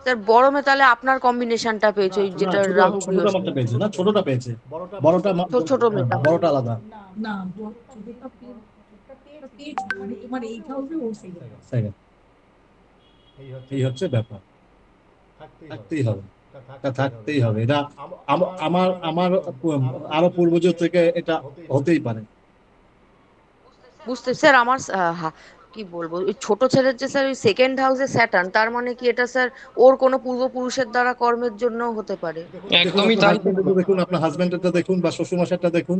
স্যার বড় মেয়ে তাহলে আপনার কম্বিনেশনটা পেয়েছে, ওই যেটা রাহু ছোটটা আমারটা পেয়েছে না, ছোটটা পেয়েছে, বড়টা ছোট মেয়েটা। বড়টা আলাদা। Second। এই হচ্ছে ব্যাপার, থাকতেই হবে, এটা থাকতেই হবে। এটা আমার আমার আরো পূর্বজ থেকে এটা হতেই পারে। বুঝতে স্যার আমার কি বলবো, ওই ছোট ছেলের যে স্যার ওই সেকেন্ড হাউসে স্যাটার্ন, তার মানে কি এটা স্যার ওর কোনো পূর্বপুরুষের দ্বারা কর্মের জন্য হতে পারে? একদমই তাই। দেখুন, আপনার হাজবেন্ডেরটা দেখুন বা শ্বশুরমশাইটা দেখুন,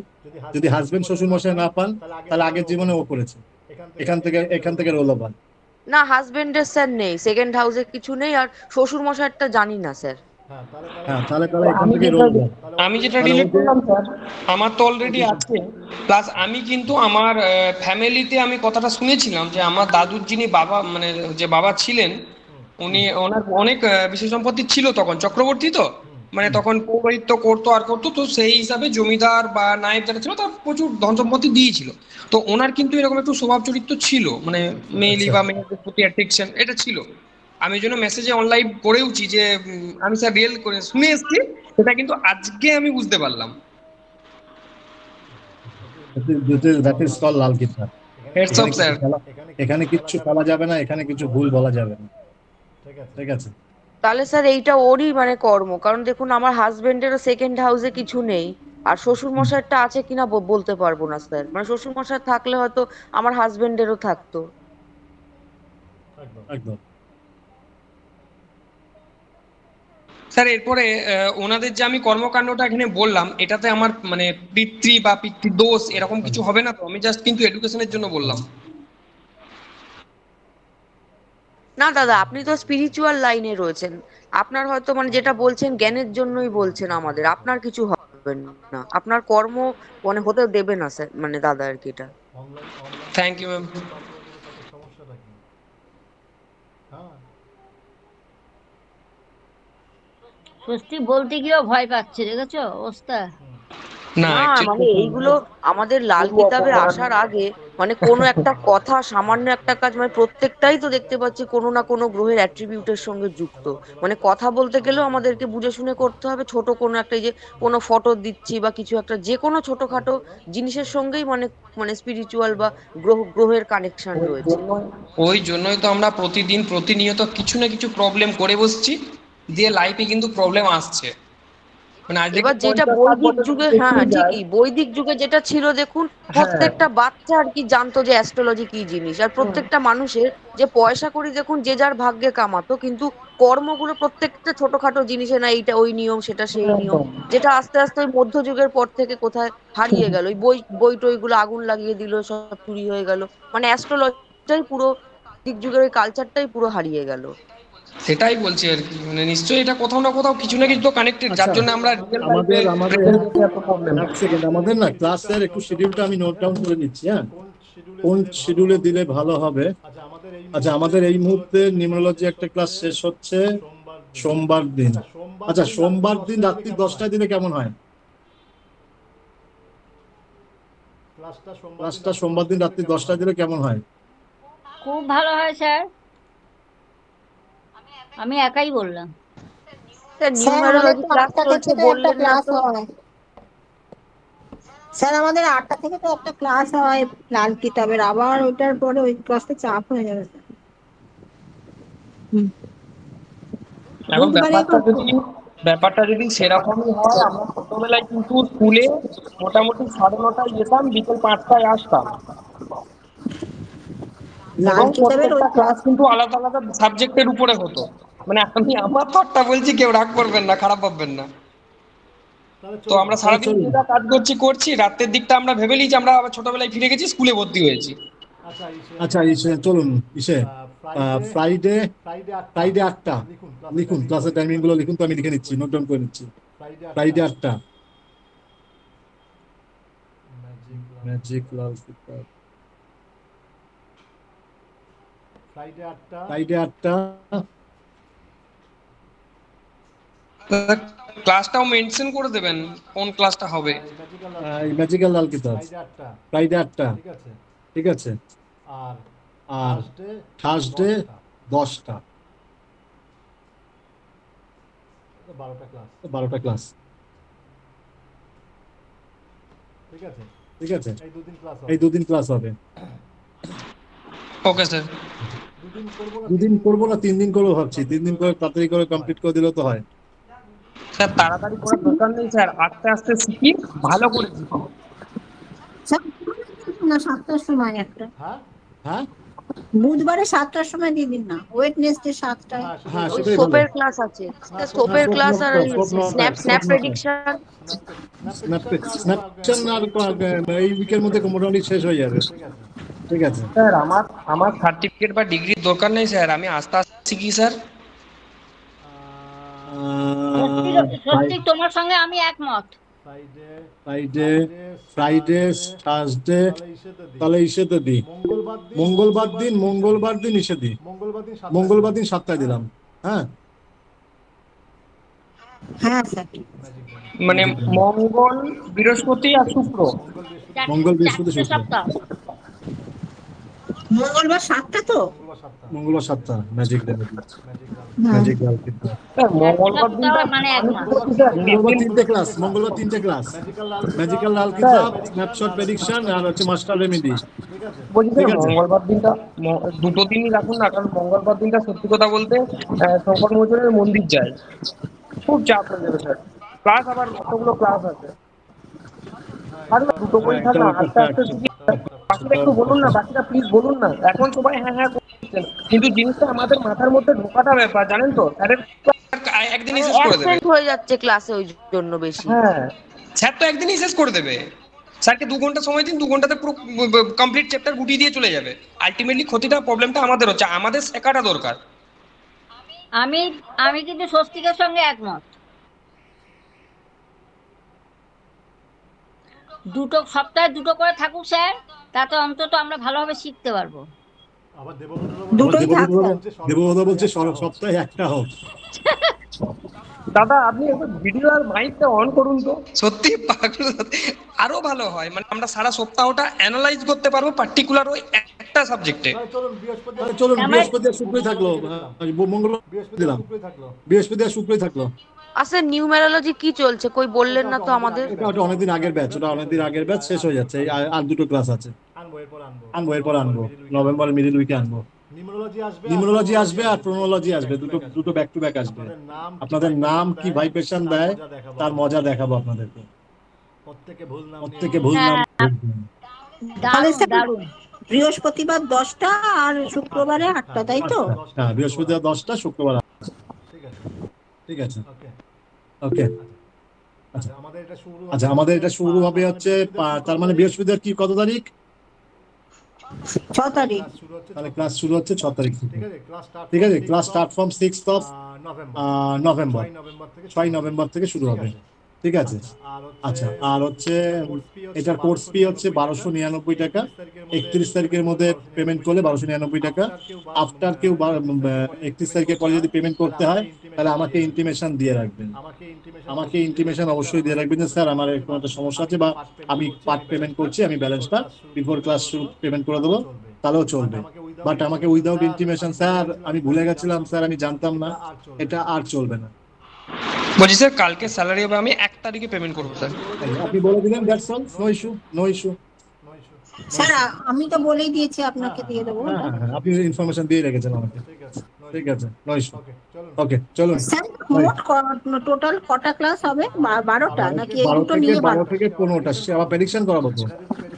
যদি হাজবেন্ড শ্বশুরমশাই না পান, তাহলে আগের জীবনে ও করেছে, এখান থেকে রোল ওভার। না হাজবেন্ডের স্যার নেই, সেকেন্ড হাউসে কিছু নেই, আর শ্বশুর মশাইটা জানি না স্যার। হ্যাঁ, তাহলে এখান থেকে রোল ওভার। আমি যেটা রিলেট করলাম স্যার, আমার তো অলরেডি আছে, প্লাস আমি কিন্তু আমার ফ্যামিলিতে আমি কথাটা শুনেছিলাম যে আমার দাদুর যিনি বাবা, মানে যে বাবা ছিলেন, ওনার অনেক বিশেষ সম্পত্তি ছিল তখন, চক্রবর্তী তো, মানে তখন পৌরোহিত্য করতো আর করতো, তো সেই হিসাবে জমিদার বা নায়েব যারা ছিল তার প্রচুর ধন সম্পত্তি দিয়েছিল। তো ওনার কিন্তু এরকম একটু স্বভাব চরিত্র ছিল, মানে মেয়েলি বা মেয়েদের প্রতি অ্যাট্রাকশন এটা ছিল। আমি এই জন্য মেসেজে অনলাইন করেওছি যে আমি স্যার রিয়েল করে শুনে এসেছি, সেটা কিন্তু আজকে আমি বুঝতে পারলাম। That is call Lal Kitab. Heads up sir. এখানে কিচ্ছু বলা যাবে না, এখানে কিছু ভুল বলা যাবে না, ঠিক আছে? তাহলে স্যার এইটা ওরই মানে কর্ম, কারণ দেখুন আমার হাজবেন্ডেরও সেকেন্ড হাউসে কিছু নেই, আর শ্বশুর মশাইটা আছে কিনা বলতে পারবো না স্যার, মানে শ্বশুর মশাই থাকলে হয়তো আমার হাজবেন্ডেরও থাকতো। একদম। স্যার এরপরে ওনাদের যে আমি কর্মকাণ্ডটা এখানে বললাম, এটাতে আমার মানে পিতৃ বা পিতৃদোষ এরকম কিছু হবে না তো? আমি জাস্ট কিন্তু এডুকেশনের জন্য বললাম। না দাদা, আপনি তো স্পিরিচুয়াল লাইনে রয়েছেন, আপনার হয়তো মানে যেটা বলছেন জ্ঞানের জন্যই বলছেন আমাদের, আপনার কিছু হবে না, আপনার কর্ম মানে হতে দেবে না স্যার, মানে দাদা আর কি এটা। Thank you ma'am. স্বস্তি বলতে গিয়েও ভয় পাচ্ছে, দেখেছো অবস্থা। না না মানে actually এইগুলো আমাদের লাল কিতাবে আসার আগে মানে কোনো একটা কথা, সামান্য একটা কাজ, মানে প্রত্যেকটাই তো দেখতে পাচ্ছি কোনো না কোনো গ্রহের অ্যাট্রিবিউটের সঙ্গে যুক্ত। মানে কথা বলতে গেলেও আমাদেরকে বুঝে শুনে করতে হবে, ছোট কোনো একটা, এই যে কোনো ফটো দিচ্ছি বা কিছু একটা, যে কোনো ছোটখাটো জিনিসের সঙ্গেই মানে মানে স্পিরিচুয়াল বা গ্রহের কানেকশন রয়েছে। ওই জন্যই তো আমরা প্রতিদিন প্রতিনিয়ত কিছু না কিছু প্রবলেম করে বসছি, দিয়ে লাইফে কিন্তু প্রবলেম আসছে। মানে আজ থেকে এবার যেটা 50-60 বৈদিক বছর যুগে, যদি হ্যাঁ পেরিয়ে যায়, ঠিকই, বৈদিক যুগে যেটা ছিল দেখুন, হ্যাঁ প্রত্যেকটা বাচ্চা আর কি জানতো যে অ্যাস্ট্রোলজি কি জিনিস, আর প্রত্যেকটা মানুষের যে পয়সা করি দেখুন যে যার ভাগ্যে কামাতো, কিন্তু কর্মগুলো প্রত্যেকটা ছোটখাটো জিনিসে, না এইটা ওই নিয়ম সেটা সেই নিয়ম, একদম। যেটা আস্তে আস্তে ওই মধ্যযুগের পর থেকে কোথায় হারিয়ে গেল। ওই বই টইগুলো আগুন লাগিয়ে দিল, সব চুরি হয়ে গেল, মানে অ্যাস্ট্রোলজিটাই পুরো, দিক যুগের ওই কালচারটাই পুরো হারিয়ে গেল। সেটাই বলছি আর কি, মানে নিশ্চয়ই এটা কোথাও না কোথাও কিছু না কিছু তো কানেক্টেড, যার আচ্ছা, জন্য আমরা রিয়েল আমাদের লাইফে আমাদের এত প্রবলেম। এক সেকেন্ড, আমাদের না ক্লাসের একটু শিডিউলটা আমি নোট ডাউন করে নিচ্ছি, হ্যাঁ, কোন শিডিউলে দিলে ভালো হবে। আচ্ছা, আমাদের এই মুহূর্তে নিউমেরোলজি একটা ক্লাস শেষ হচ্ছে সোমবার দিন। আচ্ছা, সোমবার দিন রাত্রি 10টায় দিলে কেমন হয়? ক্লাসটা সোমবার দিন রাত্রি 10টায় দিলে কেমন হয়? খুব ভালো হয় স্যার, আমি একাই বললাম। স্যার স্যার আমাদের নিউমেরোলজি তো ক্লাস 8টা চলছে থেকে তো একটা বললেন না ক্লাস তো। হয়। স্যার আমাদের 8টা থেকে তো একটা ক্লাস হয় লাল কিতাবের, আবার ওইটার পরে ওই ক্লাসটা চাপ হয়ে যাবে স্যার। এখন বুধবারে ব্যাপারটা যদি সেরকমই হয়, আমরা ছোটবেলায় কিন্তু স্কুলে মোটামুটি 9:30টায় যেতাম, বিকেল 5টায় আসতাম, লাল এবং কিতাবের ওই প্রত্যেকটা ক্লাস কিন্তু আলাদা আলাদা সাবজেক্টের উপরে হতো। মানে আমি আমার থটটা বলছি, কেউ রাগ করবেন না, খারাপ ভাববেন না। তো আমরা সারাদিন চলুন। যা কাজ করছি, রাতের দিকটা আমরা ভেবে নিই যে আমরা আবার ছোটবেলায় ফিরে গেছি, স্কুলে ভর্তি হয়েছি। আচ্ছা, চলুন ফ্রাইডে 8টা লিখুন, ক্লাসের টাইমিং গুলো লিখুন, তো আমি লিখে নিচ্ছি, নোট ডাউন করে নিচ্ছি। ফ্রাইডে 8টা, ম্যাজিক লাল কিতাব, ফ্রাইডে 8টা। ক্লাসটাও মেনশন করে দেবেন কোন ক্লাসটা হবে। ম্যাজিক্যাল লাল কিতাব ফ্রাইডে 8টা, ঠিক আছে। আর থার্সডে 10টা, 12টা ক্লাস, ঠিক আছে। এই দুদিন ক্লাস হবে। Okay sir. দুদিন করবো না 3 দিন করবো ভাবছি, 3 দিন করে তাড়াতাড়ি করে কমপ্লিট করে দিলেও তো হয়। স্যার তাড়াতাড়ি করার দরকার নেই স্যার, আস্তে আস্তে শিখি, ভালো করে শিখি। না 7টার সময় একটা, হ্যাঁ বুধবারে 7টার সময় দিয়ে দিন না, ওয়েডনেসডে 7টায়। হ্যাঁ, ওই সেটাই ভালো। সোপের ক্লাস আছে, সোপের ক্লাস আর স্ন্যাপ প্রেডিকশন। স্ন্যাপচ্যাট আর এই উইকের মধ্যে মোটামুটি শেষ হয়ে যাবে, ঠিক আছে। স্যার আমার সার্টিফিকেট বা ডিগ্রির দরকার নেই স্যার, আমি আস্তে আস্তে শিখি স্যার। সত্যি তোমার সঙ্গে আমি একমত। ফ্রাইডে থার্সডে, তাহলে ইসেতে দিই, মঙ্গলবার দিন ইসে দিই, মঙ্গলবার দিন 7টায় দিলাম। হ্যাঁ হ্যাঁ স্যার, মানে মঙ্গল, বৃহস্পতি আর শুক্র। মঙ্গল, বৃহস্পতি, চারটে শুক্র। সপ্তাহ। মঙ্গলবার 7টা তো, মঙ্গলবার 7টা ম্যাজিক লাল কিতাব। স্যার মঙ্গলবার সপ্তাহ দিনটা মানে এক মাস। মঙ্গলবার 3টে ক্লাস, ম্যাজিক্যাল লাল কিতাব, স্ন্যাপশট প্রেডিকশন, আর হচ্ছে মাস্টার রেমেডি। বলছি ঠিক স্যার আছে। মঙ্গলবার দিনটা দুটো দিনই রাখুন না, কারণ মঙ্গলবার দিনটা সত্যি কথা বলতে সংকট মোচনের মন্দির যায়, খুব চাপ হয়ে যাবে স্যার। ক্লাস আবার কতগুলো ক্লাস আছে, আর না দুটো করে থাক না, আস্তে আস্তে শিখি। বাকিরা একটু বলুন না, বাকিরা প্লিজ বলুন না। এখন সবাই হ্যাঁ হ্যাঁ করছেন, কিন্তু জিনিসটা আমাদের মাথার মধ্যে ঢোকাটা ব্যাপার, জানেন তো। স্যারের একদিনই শেষ করে দেবে। অ্যাবসেন্ট হয়ে যাচ্ছে ক্লাসে ওই জন্য বেশি। হ্যাঁ স্যার তো একদিনই শেষ করে দেবে। স্যারকে 2 ঘন্টা সময় দিন, 2 ঘন্টাতে পুরো কমপ্লিট চ্যাপ্টার গুটিয়ে দিয়ে চলে যাবে। আলটিমেটলি ক্ষতিটা, প্রবলেমটা আমাদের হচ্ছে, আমাদের শেখাটা দরকার। আমি আমি কিন্তু স্বস্তিকের সঙ্গে একমত। সপ্তাহে দুটো করে থাকুক স্যার, তাতে অন্তত আমরা ভালোভাবে শিখতে পারবো। দুটোই থাক স্যার। দেবব্রত বলছে সপ্তাহে একটা হোক। দাদা আপনি একটু ভিডিও আর মাইকটা অন করুন তো, সত্যি পাগল, আরো ভালো হয়, মানে আমরা সারা সপ্তাহটা অ্যানালাইজ করতে পারবো পার্টিকুলার ওই একটা সাবজেক্টে। চলুন বৃহস্পতি আর শুক্রই থাকলো, মঙ্গলবার দিলাম, বৃহস্পতি আর শুক্রই থাকলো। আচ্ছা নিউমেরোলজি কি চলছে কই বললেন না তো আমাদের? ওটা অনেকদিন আগের ব্যাচ, ওটা অনেকদিন আগের ব্যাচ, শেষ হয়ে যাচ্ছে। আর দুটো ক্লাস আছে, আনবো এরপর আনবো, নভেম্বরের মিডিল উইকে আনবো। নিউমেরোলজি আসবে আর প্রোনোলজি আসবে, দুটো ব্যাক টু ব্যাক আসবে। আপনাদের নাম কি ভাইব্রেশন দেয় তার মজা দেখাবো আপনাদেরকে। প্রত্যেকে ভুল নাম। তাহলে দারুণ স্যার দারুণ। বৃহস্পতিবার 10টা আর শুক্রবারে 8টা, তাই তো? হ্যাঁ, বৃহস্পতিবার 10টা, শুক্রবার 8টা। ঠিক আছে, ওকে। আচ্ছা আমাদের এটা শুরু হবে হচ্ছে তার মানে বৃহস্পতিবার কি কত তারিখ? 6 তারিখ। তাহলে ক্লাস শুরু হচ্ছে 6 তারিখ থেকে। ঠিক আছে, class start from 6th of November, 6 November থেকে শুরু হবে। ঠিক আছে। আচ্ছা, আর হচ্ছে এটার কোর্স ফি হচ্ছে 1299 টাকা। 31 তারিখের মধ্যে পেমেন্ট করলে 1299 টাকা। আফটার কেউ 31 তারিখের পরে যদি পেমেন্ট করতে হয় তাহলে আমাকে ইন্টিমেশন দিয়ে রাখবেন। আমাকে ইন্টিমেশন অবশ্যই দিয়ে রাখবেন যে স্যার আমার কোনো একটা সমস্যা আছে বা আমি পার্ট পেমেন্ট করছি, আমি ব্যালেন্সটা বিফোর ক্লাস শুরু পেমেন্ট করে দেবো, তাহলেও চলবে। বাট আমাকে উইদাউট ইন্টিমেশন স্যার আমি ভুলে গেছিলাম, স্যার আমি জানতাম না, এটা আর চলবে না। বলছি স্যার কালকে স্যালারি হবে, আমি 1 তারিখে পেমেন্ট করবো স্যার। আপনি বলে দিলেন, that's all, no issue, no issue. Sir আমি তো বলেই দিয়েছি আপনাকে দিয়ে দেবো। হ্যাঁ, আপনি ইনফরমেশন দিয়ে রেখেছেন আমাকে। ঠিক আছে, নো ইস্যু। ওকে, চলুন। স্যার মোট টোটাল কটা ক্লাস হবে? 12টা নাকি এই 12 দুটো থেকে নিয়ে 12 থেকে 15টা। সে আবার প্রেডিকশন করাবো তো,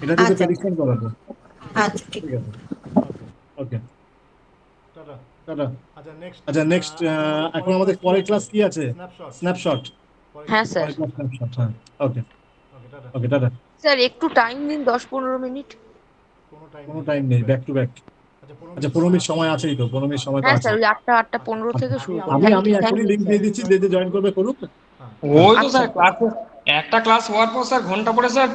এটা দিয়ে আচ্ছা। প্রেডিকশন করাবো। আচ্ছা ঠিক ঠিক আছে, ওকে, টাটা। আচ্ছা নেক্সট, এখন আমাদের পরের ক্লাস কি আছে? স্ন্যাপশট। হ্যাঁ স্যার। স্ন্যাপশট, হ্যাঁ, ওকে ওকে, টাটা। স্যার একটু টাইম দিন, 10-15 মিনিট। কোনো টাইম নেই, ব্যাক টু ব্যাক। আচ্ছা 15 মিনিট সময় আছেই তো, 15 মিনিট সময় তো হ্যাঁ আছে। স্যার ওই 8টা-8:15 থেকে শুরু করুন। আমি এখনই লিংক দিয়ে দিচ্ছি, যে জয়েন করবে করুক। ওই তো স্যার ক্লাস, একটা ক্লাস হওয়ার পর স্যার ঘন্টা পরে স্যার